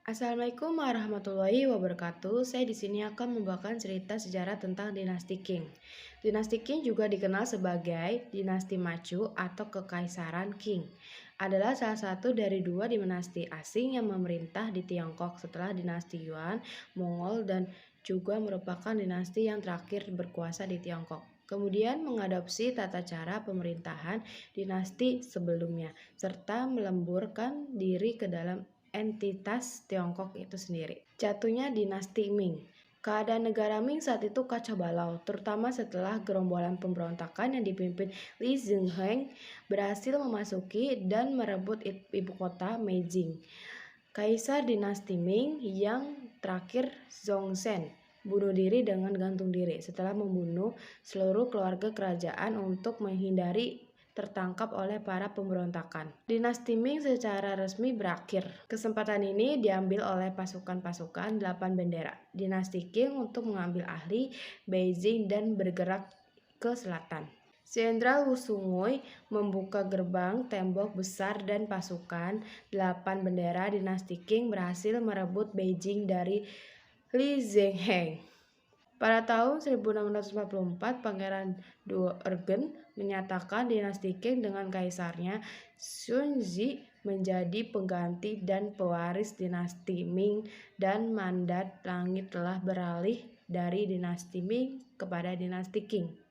Assalamualaikum warahmatullahi wabarakatuh. Saya di sini akan membawakan cerita sejarah tentang dinasti Qing. Dinasti Qing juga dikenal sebagai dinasti Machu atau Kekaisaran Qing. Adalah salah satu dari dua dinasti asing yang memerintah di Tiongkok setelah dinasti Yuan, Mongol, dan juga merupakan dinasti yang terakhir berkuasa di Tiongkok. Kemudian mengadopsi tata cara pemerintahan dinasti sebelumnya, serta melemburkan diri ke dalam entitas Tiongkok itu sendiri. Jatuhnya dinasti Ming. Keadaan negara Ming saat itu kacau balau, terutama setelah gerombolan pemberontakan yang dipimpin Li Zhengheng berhasil memasuki dan merebut ibu kota Beijing. Kaisar dinasti Ming yang terakhir Zhongzhen bunuh diri dengan gantung diri setelah membunuh seluruh keluarga kerajaan untuk menghindari tertangkap oleh para pemberontakan. Dinasti Ming secara resmi berakhir. Kesempatan ini diambil oleh pasukan-pasukan 8 bendera dinasti Qing untuk mengambil alih Beijing dan bergerak ke selatan. Jenderal Wu Sungui membuka gerbang tembok besar dan pasukan 8 bendera dinasti Qing berhasil merebut Beijing dari Li Zhengheng. Pada tahun 1644, Pangeran Doergen menyatakan dinasti Qing dengan kaisarnya Shunzhi menjadi pengganti dan pewaris dinasti Ming, dan mandat langit telah beralih dari dinasti Ming kepada dinasti Qing.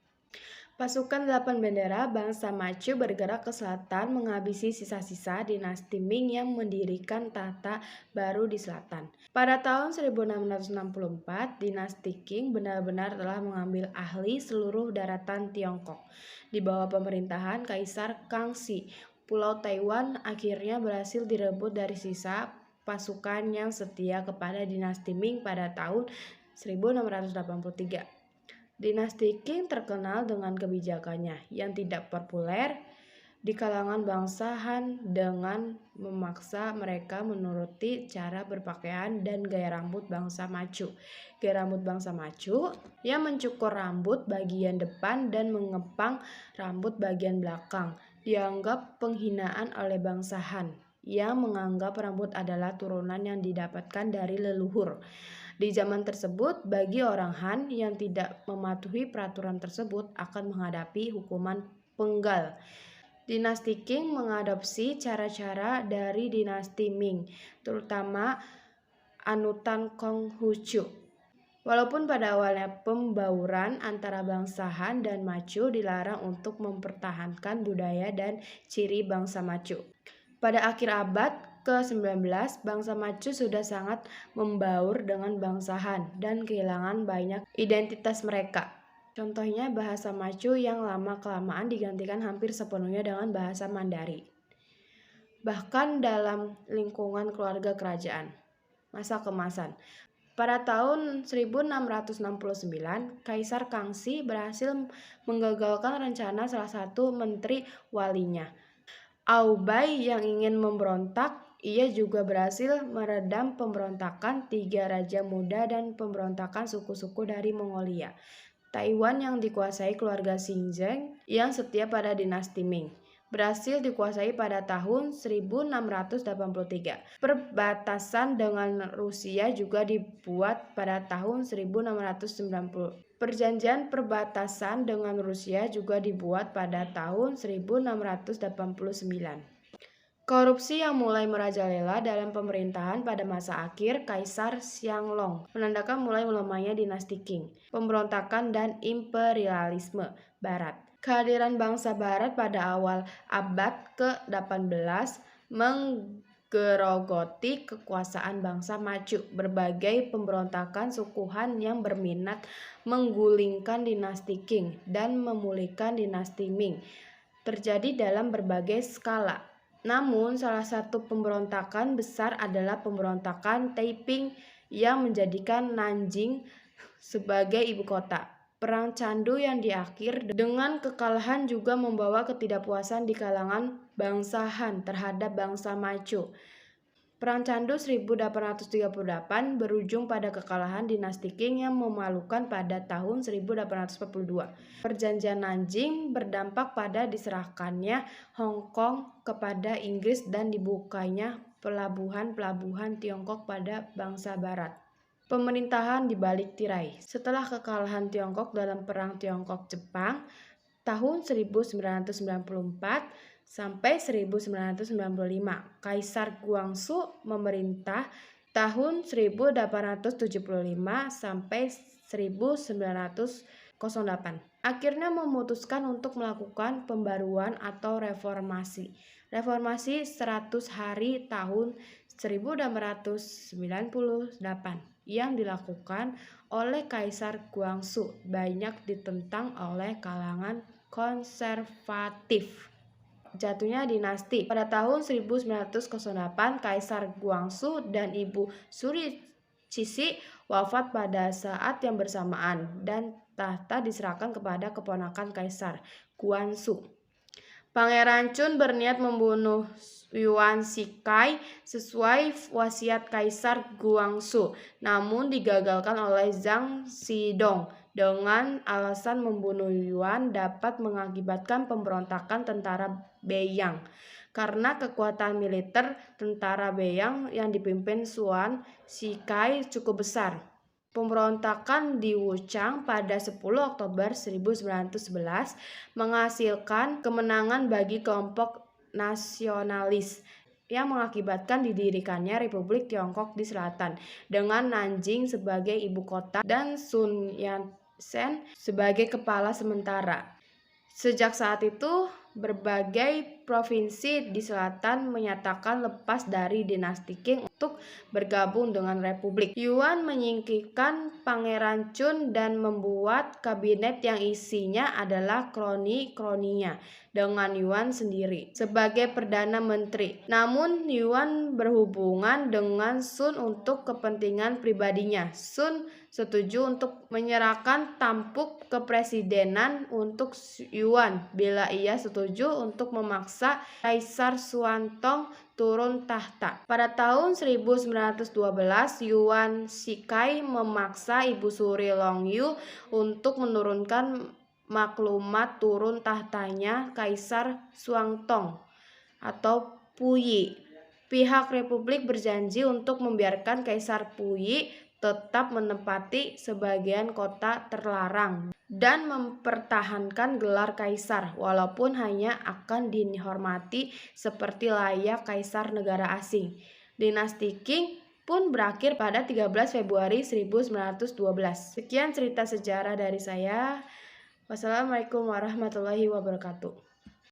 Pasukan 8 bendera bangsa Machu bergerak ke selatan menghabisi sisa-sisa dinasti Ming yang mendirikan tahta baru di selatan. Pada tahun 1664, dinasti Qing benar-benar telah mengambil alih seluruh daratan Tiongkok. Di bawah pemerintahan Kaisar Kangxi, Pulau Taiwan akhirnya berhasil direbut dari sisa pasukan yang setia kepada dinasti Ming pada tahun 1683. Dinasti Qing terkenal dengan kebijakannya yang tidak populer di kalangan bangsa Han dengan memaksa mereka menuruti cara berpakaian dan gaya rambut bangsa Macu. Gaya rambut bangsa Macu yang mencukur rambut bagian depan dan mengepang rambut bagian belakang dianggap penghinaan oleh bangsa Han yang menganggap rambut adalah turunan yang didapatkan dari leluhur. Di zaman tersebut, bagi orang Han yang tidak mematuhi peraturan tersebut akan menghadapi hukuman penggal. Dinasti Qing mengadopsi cara-cara dari dinasti Ming, terutama anutan Konghucu. Walaupun pada awalnya pembauran antara bangsa Han dan Macu dilarang untuk mempertahankan budaya dan ciri bangsa Macu. Pada akhir abad ke-19, bangsa Macu sudah sangat membaur dengan bangsa Han dan kehilangan banyak identitas mereka. Contohnya bahasa Macu yang lama-kelamaan digantikan hampir sepenuhnya dengan bahasa Mandarin. Bahkan dalam lingkungan keluarga kerajaan. Masa kemasan. Pada tahun 1669, Kaisar Kangxi berhasil menggagalkan rencana salah satu menteri walinya, Aubai, yang ingin memberontak. Ia juga berhasil meredam pemberontakan 3 raja muda dan pemberontakan suku-suku dari Mongolia, Taiwan yang dikuasai keluarga Xinjiang yang setia pada dinasti Ming. Berhasil dikuasai pada tahun 1683. Perbatasan dengan Rusia juga dibuat pada tahun 1690. Perjanjian perbatasan dengan Rusia juga dibuat pada tahun 1689. Korupsi yang mulai merajalela dalam pemerintahan pada masa akhir Kaisar Xianglong menandakan mulai melemahnya dinasti Qing, pemberontakan dan imperialisme Barat. Kehadiran bangsa Barat pada awal abad ke-18 menggerogoti kekuasaan bangsa Macu. Berbagai pemberontakan suku Han yang berminat menggulingkan dinasti Qing dan memulihkan dinasti Ming terjadi dalam berbagai skala. Namun, salah satu pemberontakan besar adalah pemberontakan Taiping yang menjadikan Nanjing sebagai ibu kota. Perang Candu yang diakhir dengan kekalahan juga membawa ketidakpuasan di kalangan bangsa Han terhadap bangsa Macu. Perang Candu 1838 berujung pada kekalahan dinasti Qing yang memalukan pada tahun 1842. Perjanjian Nanjing berdampak pada diserahkannya Hong Kong kepada Inggris dan dibukanya pelabuhan-pelabuhan Tiongkok pada bangsa Barat. Pemerintahan di balik tirai. Setelah kekalahan Tiongkok dalam Perang Tiongkok-Jepang tahun 1994 sampai 1995, Kaisar Guangxu memerintah tahun 1875 sampai 1908. Akhirnya memutuskan untuk melakukan pembaruan atau reformasi. Reformasi 100 hari tahun 1898 yang dilakukan oleh Kaisar Guangxu banyak ditentang oleh kalangan konservatif. Jatuhnya dinasti. Pada tahun 1908, Kaisar Guangxu dan Ibu Suri Cixi wafat pada saat yang bersamaan dan tahta diserahkan kepada keponakan Kaisar Guangxu. Pangeran Chun berniat membunuh Yuan Shikai sesuai wasiat Kaisar Guangxu, namun digagalkan oleh Zhang Xidong dengan alasan membunuh Yuan dapat mengakibatkan pemberontakan tentara Beiyang. Karena kekuatan militer tentara Beiyang yang dipimpin Yuan Shikai cukup besar. Pemberontakan di Wuchang pada 10 Oktober 1911 menghasilkan kemenangan bagi kelompok nasionalis yang mengakibatkan didirikannya Republik Tiongkok di selatan dengan Nanjing sebagai ibu kota dan Sun Yat-sen sebagai kepala sementara. Sejak saat itu, berbagai provinsi di selatan menyatakan lepas dari dinasti Qing untuk bergabung dengan Republik. Yuan menyingkirkan Pangeran Chun dan membuat kabinet yang isinya adalah kroni-kroninya dengan Yuan sendiri sebagai Perdana Menteri. Namun Yuan berhubungan dengan Sun untuk kepentingan pribadinya. Sun setuju untuk menyerahkan tampuk kepresidenan untuk Yuan bila ia setuju untuk memaksa Kaisar Xuantong turun tahta. Pada tahun 1912, Yuan Shikai memaksa Ibu Suri Longyu untuk menurunkan maklumat turun tahtanya Kaisar Xuantong atau Puyi. Pihak Republik berjanji untuk membiarkan Kaisar Puyi tetap menempati sebagian kota terlarang dan mempertahankan gelar kaisar walaupun hanya akan dihormati seperti layak kaisar negara asing. Dinasti Qing pun berakhir pada 13 Februari 1912. Sekian cerita sejarah dari saya. Wassalamualaikum warahmatullahi wabarakatuh.